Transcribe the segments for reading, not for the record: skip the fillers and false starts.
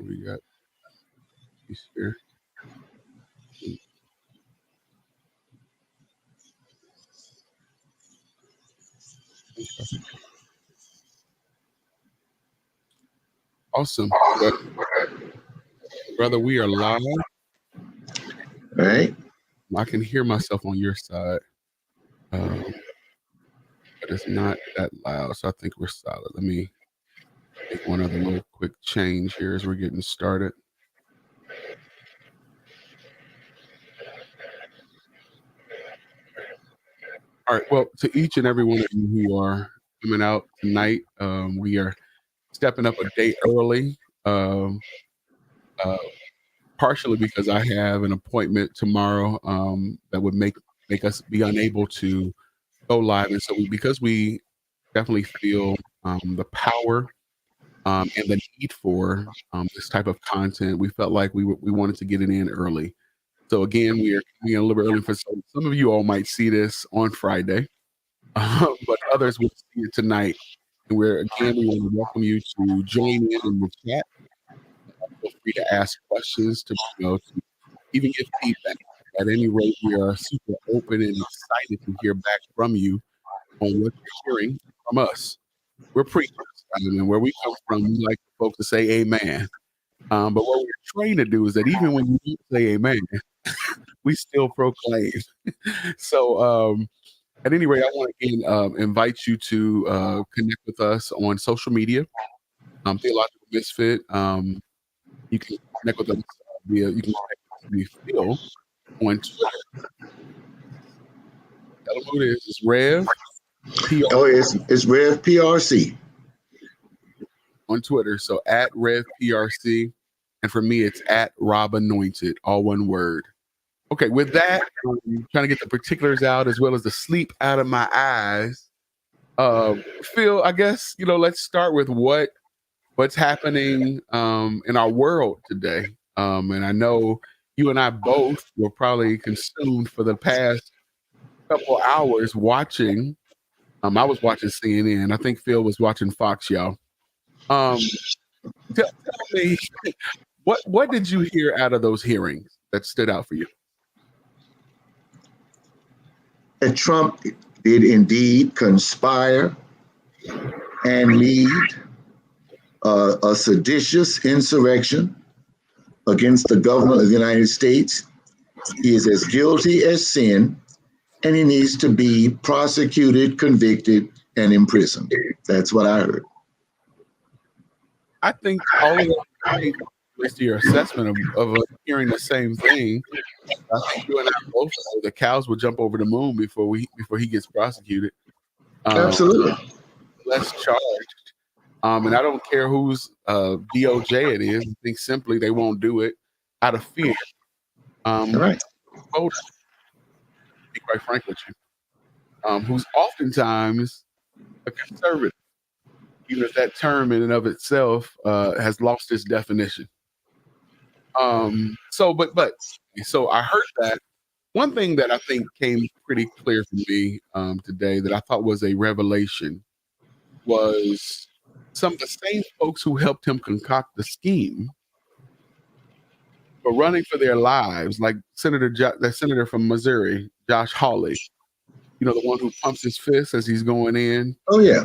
We got these here. Awesome. Brother, we are live. All right. I can hear myself on your side, but it's not that loud, so I think we're solid. Let me make one other little quick change here as we're getting started. All right. Well, to each and every one of you who are coming out tonight, we are stepping up a day early, partially because I have an appointment tomorrow that would make us be unable to go live, and so because we definitely feel the power and the need for this type of content, we felt like we wanted to get it in early. So again, we are coming in a little bit early for some of you all might see this on Friday, but others will see it tonight. And we want to welcome you to join in the chat. Feel free to ask questions, to even give feedback. At any rate, we are super open and excited to hear back from you on what you're hearing from us. We're preachers, and where we come from, we like folks to say amen. But what we're trained to do is that even when you don't say amen, we still proclaim. So at any rate, I want to again invite you to connect with us on social media, Theological Misfit. You can connect with us via, you can connect with Phil on Twitter. Tell them who it is. It's Rev. Oh, it's Rev PRC on Twitter. So at Rev PRC. And for me, it's at Rob Anointed, all one word. Okay, with that, I'm trying to get the particulars out as well as the sleep out of my eyes. Phil, I guess, let's start with what's happening in our world today. And I know you and I both were probably consumed for the past couple hours watching. I was watching CNN. I think Phil was watching Fox, y'all. Tell me, what did you hear out of those hearings that stood out for you? That Trump did indeed conspire and lead a seditious insurrection against the government of the United States. He is as guilty as sin, and he needs to be prosecuted, convicted, and imprisoned. That's what I heard. I think all of that is to your assessment of hearing the same thing. I think you and I both know the cows will jump over the moon before he gets prosecuted. Absolutely. Less charged. And I don't care whose DOJ it is. I think simply they won't do it out of fear. Right. To be quite frank with you, who's oftentimes a conservative, even if that term in and of itself has lost its definition. So I heard that. One thing that I think came pretty clear for me today that I thought was a revelation was some of the same folks who helped him concoct the scheme were running for their lives, like that senator from Missouri, Josh Hawley, the one who pumps his fist as he's going in. Oh yeah.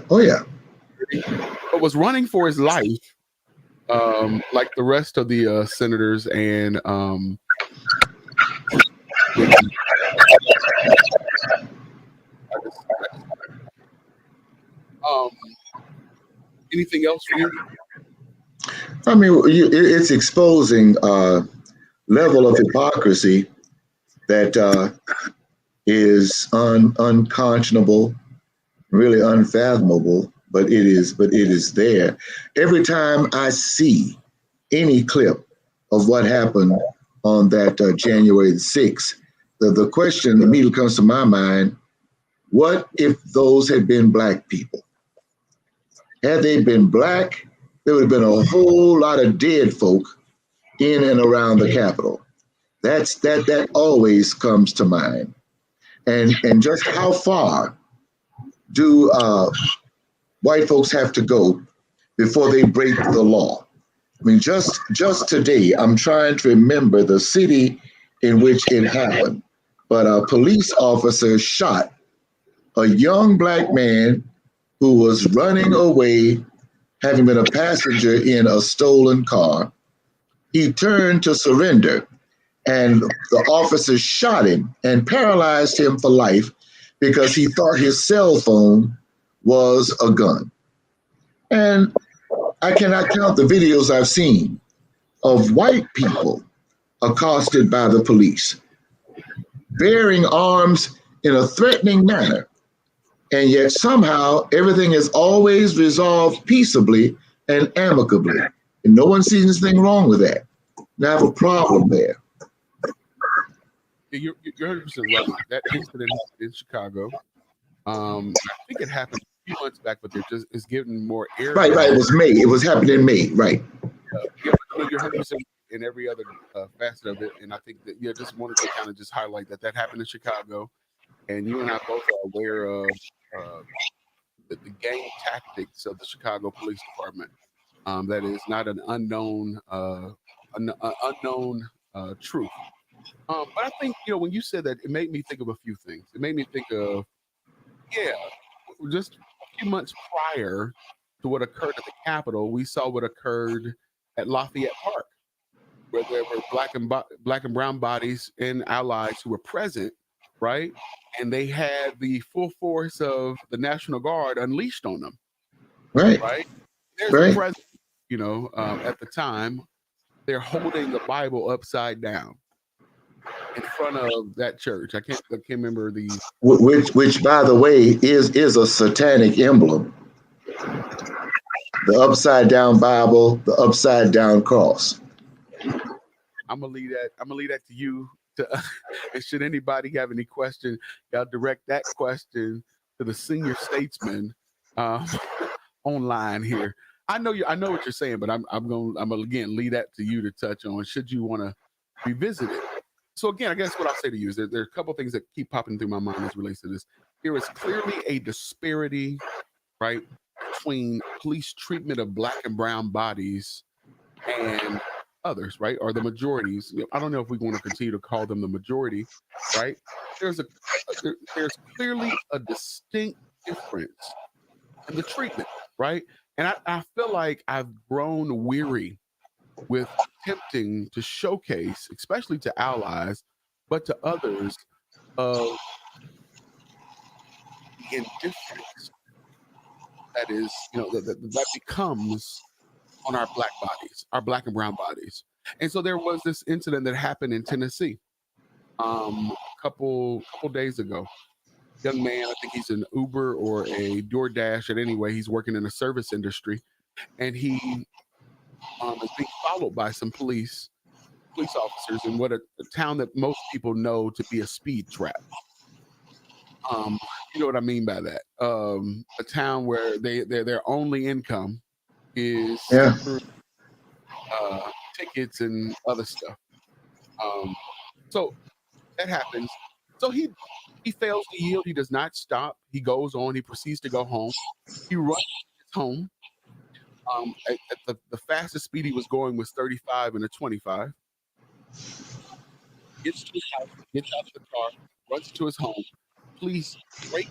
But was running for his life, like the rest of the senators and anything else for you? I mean, it's exposing level of hypocrisy that is unconscionable, really unfathomable, but it is there. Every time I see any clip of what happened on that January the 6th, the question immediately comes to my mind: what if those had been Black people? Had they been Black, there would have been a whole lot of dead folk in and around the Capitol. That always comes to mind. And just how far do white folks have to go before they break the law? I mean, just today, I'm trying to remember the city in which it happened, but a police officer shot a young black man who was running away, having been a passenger in a stolen car. He turned to surrender, and the officer shot him and paralyzed him for life because he thought his cell phone was a gun. And I cannot count the videos I've seen of white people accosted by the police, bearing arms in a threatening manner. And yet somehow everything is always resolved peaceably and amicably. And no one sees anything wrong with that. And I have a problem there. You're 100% right. That incident happened in Chicago. I think it happened a few months back, but it's getting more air. Right. It was May. It was happening in May. Right. Yeah, but you're 100% in every other facet of it, and I think that just wanted to kind of just highlight that happened in Chicago, and you and I both are aware of the gang tactics of the Chicago Police Department. That is not an unknown truth. But I think when you said that, it made me think of a few things. It made me think of just a few months prior to what occurred at the Capitol, we saw what occurred at Lafayette Park, where there were black and brown bodies and allies who were present, right? And they had the full force of the National Guard unleashed on them, right? There's the president, at the time, they're holding the Bible upside down in front of that church. I can't remember the which by the way is a satanic emblem. The upside down Bible, the upside down cross. I'm gonna leave that to you. And should anybody have any question, y'all direct that question to the senior statesman online here. I know what you're saying, but I'm gonna again leave that to you to touch on. Should you want to revisit it? So again, I guess what I'll say to you is that there are a couple of things that keep popping through my mind as it relates to this. There is clearly a disparity, right, between police treatment of black and brown bodies and others, right, or the majorities. I don't know if we want to continue to call them the majority, right? There's clearly a distinct difference in the treatment, right? And I feel like I've grown weary with attempting to showcase, especially to allies, but to others, of the indifference that is, that becomes on our black bodies, our black and brown bodies. And so there was this incident that happened in Tennessee a couple days ago. Young man, I think he's an Uber or a DoorDash, and anyway, he's working in the service industry, and he is being followed by some police officers in what a town that most people know to be a speed trap. You know what I mean by that? A town where their only income is through tickets and other stuff. So that happens. So he fails to yield. He does not stop. He goes on. He proceeds to go home. He runs home. At the fastest speed he was going was 35 and a 25. Gets to his house, gets out of the car, runs to his home. Police break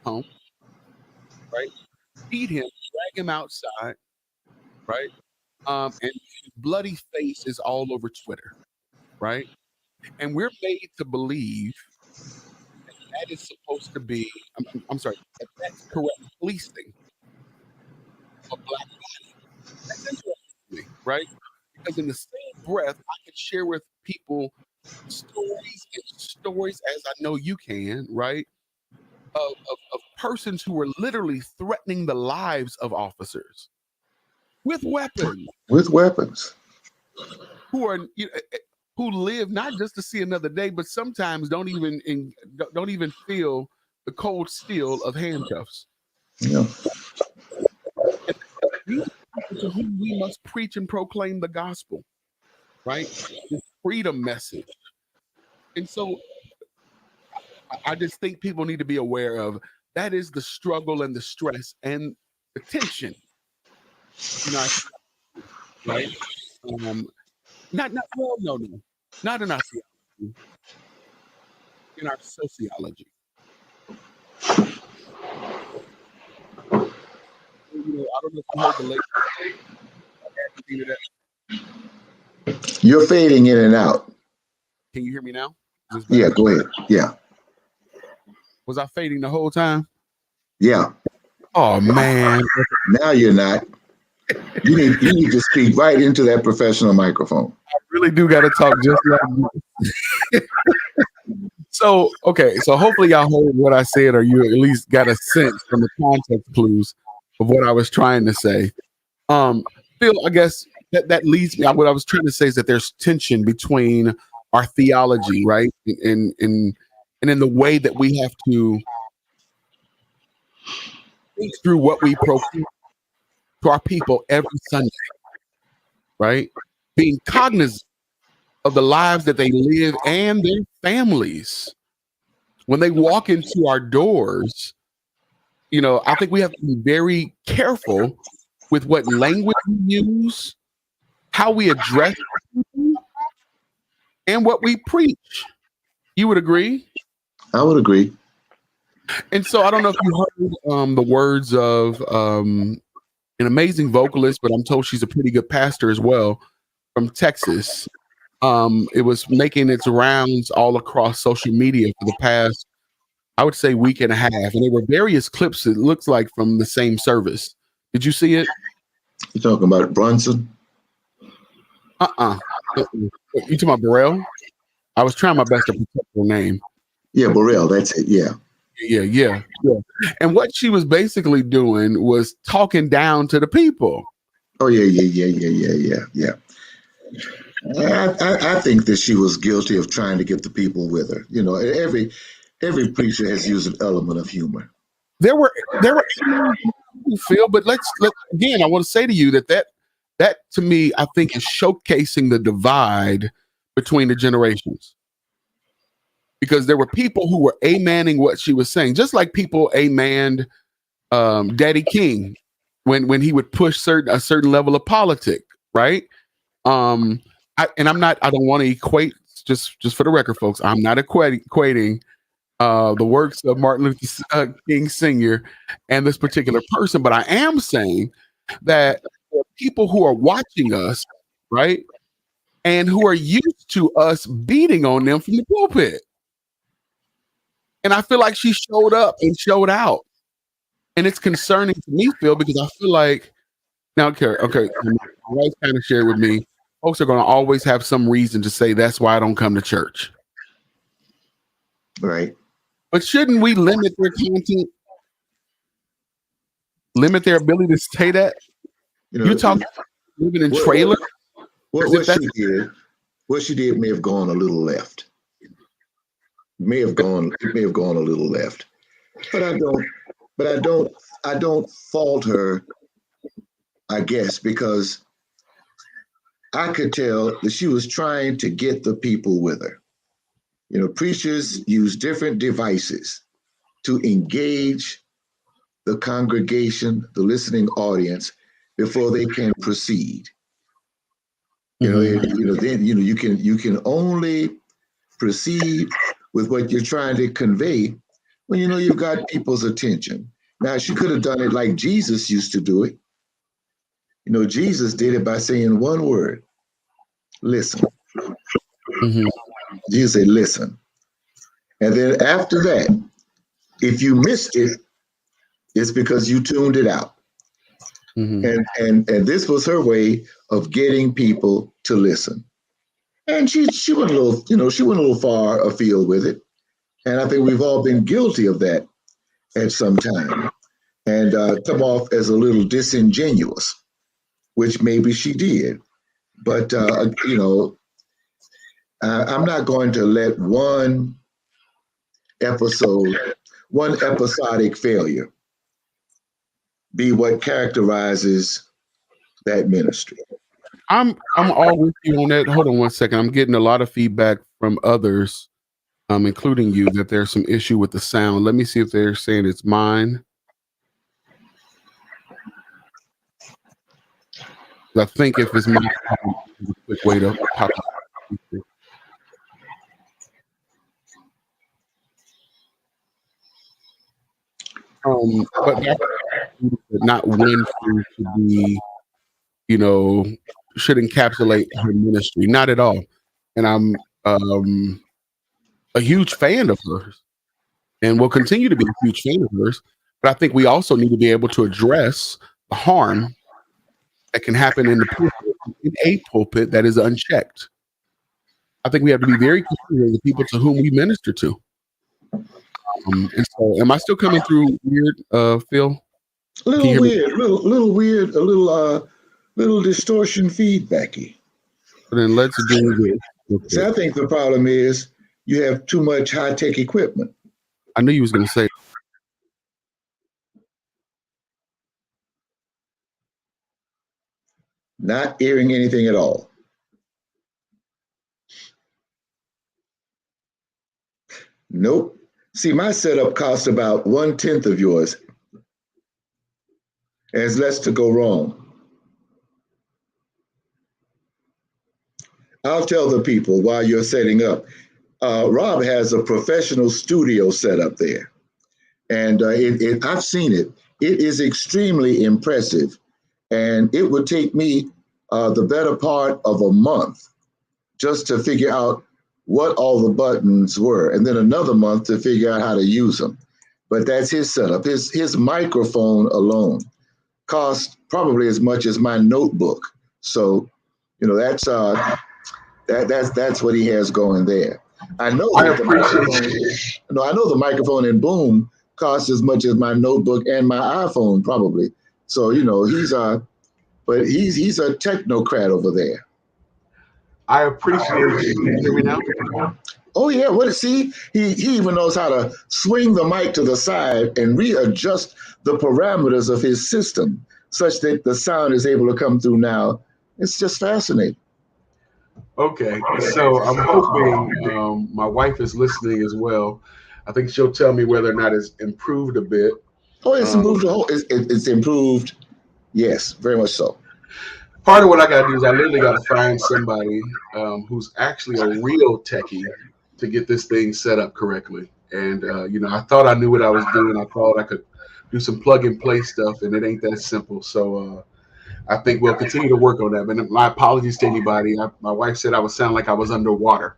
home, right? Beat him, drag him outside, right? And his bloody face is all over Twitter, right? And we're made to believe that is supposed to be, I'm sorry, that's correct policing of black bodies. That's interesting to me, right? Because in the same breath, I can share with people stories as I know you can, right? Of persons who were literally threatening the lives of officers with weapons. Who live not just to see another day, but sometimes don't even feel the cold steel of handcuffs. Yeah. To whom we must preach and proclaim the gospel, right? The freedom message. And so I just think people need to be aware of that is the struggle and the stress and the tension. right? Not well, no, not in our theology, in our sociology. I don't know if you heard the latest. You're fading in and out. Can you hear me now? Yeah, go ahead. Yeah. Was I fading the whole time? Yeah. Oh man. Now you're not. You need to speak right into that professional microphone. I really do got to talk just like So hopefully y'all heard what I said, or you at least got a sense from the context clues of what I was trying to say. Phil, I guess that leads me. What I was trying to say is that there's tension between our theology, right, and in the way that we have to think through what we proclaim to our people every Sunday, right? Being cognizant of the lives that they live and their families when they walk into our doors. I think we have to be very careful with what language we use, how we address people, and what we preach. You would agree? I would agree. And so I don't know if you heard the words of an amazing vocalist, but I'm told she's a pretty good pastor as well, from Texas. It was making its rounds all across social media for the past, I would say, week and a half. And there were various clips, it looks like, from the same service. Did you see it? You talking about Brunson? You talking about Burrell? I was trying my best to protect her name. Yeah, Burrell, that's it. Yeah. Yeah. And what she was basically doing was talking down to the people. Oh, yeah. I think that she was guilty of trying to get the people with her. Every preacher has used an element of humor. There were who feel, but let's again. I want to say to you that to me, I think, is showcasing the divide between the generations. Because there were people who were amening what she was saying, just like people amened Daddy King when he would push a certain level of politic, right? I don't want to equate, just for the record, folks, I'm not equating the works of Martin Luther King Sr. and this particular person, but I am saying that there are people who are watching us, right, and who are used to us beating on them from the pulpit. And I feel like she showed up and showed out. And it's concerning to me, Phil, because I feel like, now, okay, my wife kind of shared with me, folks are going to always have some reason to say that's why I don't come to church. Right. But shouldn't we limit their content? Limit their ability to say that? You talk living in trailers? What she did may have gone a little left. It may have gone a little left. But I don't fault her, I guess, because I could tell that she was trying to get the people with her. Preachers use different devices to engage the congregation, the listening audience, before they can proceed. Then you can only proceed with what you're trying to convey when you've got people's attention. Now, she could have done it like Jesus used to do it. Jesus did it by saying one word: listen. Mm-hmm. Jesus said, listen. And then after that, if you missed it, it's because you tuned it out. Mm-hmm. And this was her way of getting people to listen. And she went a little far afield with it. And I think we've all been guilty of that at some time, and come off as a little disingenuous, which maybe she did. But I'm not going to let one episodic failure be what characterizes that ministry. I'm all with you on that. Hold on one second. I'm getting a lot of feedback from others, including you, that there's some issue with the sound. Let me see if they're saying it's mine. I think if it's my a quick way to pop. But not one thing to be, you know, should encapsulate her ministry. Not at all. And I'm a huge fan of hers and will continue to be a huge fan of hers. But I think we also need to be able to address the harm that can happen in the pulpit, in a pulpit that is unchecked. I think we have to be very considerate of the people to whom we minister to. And so, am I still coming through weird, Phil? A Can you little hear me? weird, little weird, a little distortion feedbacky. Then let's do this. See, I think the problem is you have too much high tech equipment. I knew you was going to say. Not hearing anything at all. Nope. See, my setup costs about 1/10 of yours. There's less to go wrong. I'll tell the people while you're setting up. Rob has a professional studio set up there, and I've seen it. It is extremely impressive, and it would take me the better part of a month just to figure out what all the buttons were, and then another month to figure out how to use them. But that's his setup. His microphone alone costs probably as much as my notebook. So, that's what he has going there. I know that the microphone. No, I know the microphone in Boom costs as much as my notebook and my iPhone probably. So he's a technocrat over there. I appreciate you. Can you hear me now? Oh yeah, see, he even knows how to swing the mic to the side and readjust the parameters of his system such that the sound is able to come through now. It's just fascinating. Okay, so I'm hoping my wife is listening as well. I think she'll tell me whether or not it's improved a bit. Oh, it's improved. It's improved. Yes, very much so. Part of what I got to do is I literally got to find somebody who's actually a real techie to get this thing set up correctly. And I thought I knew what I was doing. I thought I could do some plug and play stuff, and it ain't that simple. So I think we'll continue to work on that. But my apologies to anybody. My wife said I would sound like I was underwater.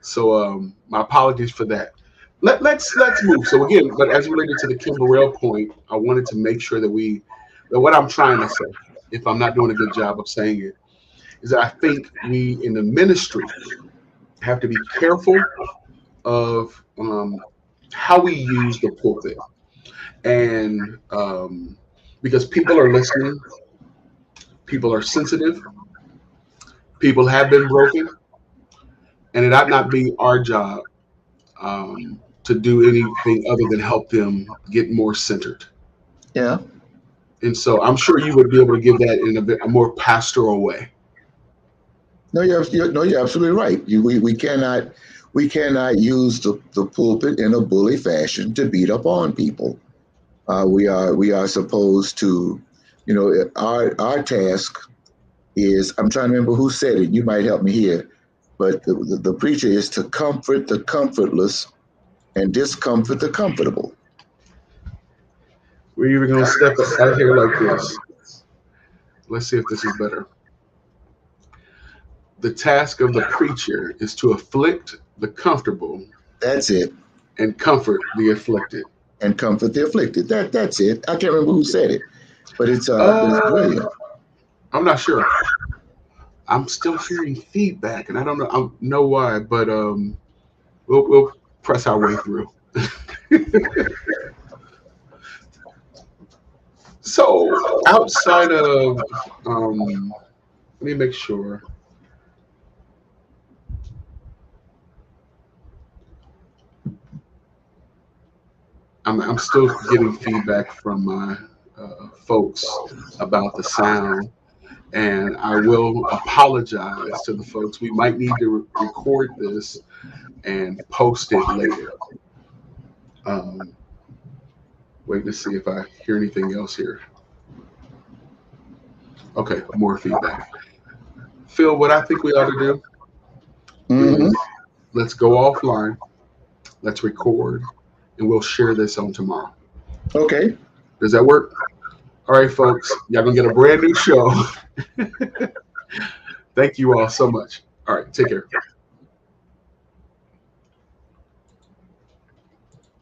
So my apologies for that. Let's move. So again, but as related to the Kim Burrell point, I wanted to make sure that what I'm trying to say, if I'm not doing a good job of saying it, is that I think we in the ministry have to be careful of how we use the pulpit. And because people are listening, people are sensitive, people have been broken, and it ought not be our job to do anything other than help them get more centered. Yeah. And so I'm sure you would be able to give that in a more pastoral way. No, you're absolutely right. We cannot use the pulpit in a bully fashion to beat up on people. We are supposed to, our task is, I'm trying to remember who said it. You might help me here, but the preacher is to comfort the comfortless and discomfort the comfortable. We're even going to step out here like this. Let's see if this is better. The task of the preacher is to afflict the comfortable. That's it. And comfort the afflicted. And comfort the afflicted. That's it. I can't remember who said it, but it's brilliant. I'm not sure. I'm still hearing feedback, and I don't know why, but we'll press our way through. So outside of, let me make sure. I'm still getting feedback from my folks about the sound, and I will apologize to the folks. We might need to record this and post it later. Wait to see if I hear anything else here. Okay, more feedback. Phil, what I think we ought to do Hmm. is let's go offline, let's record, and we'll share this on tomorrow. Okay. Does that work? All right, folks, y'all gonna get a brand new show. Thank you all so much. All right, take care.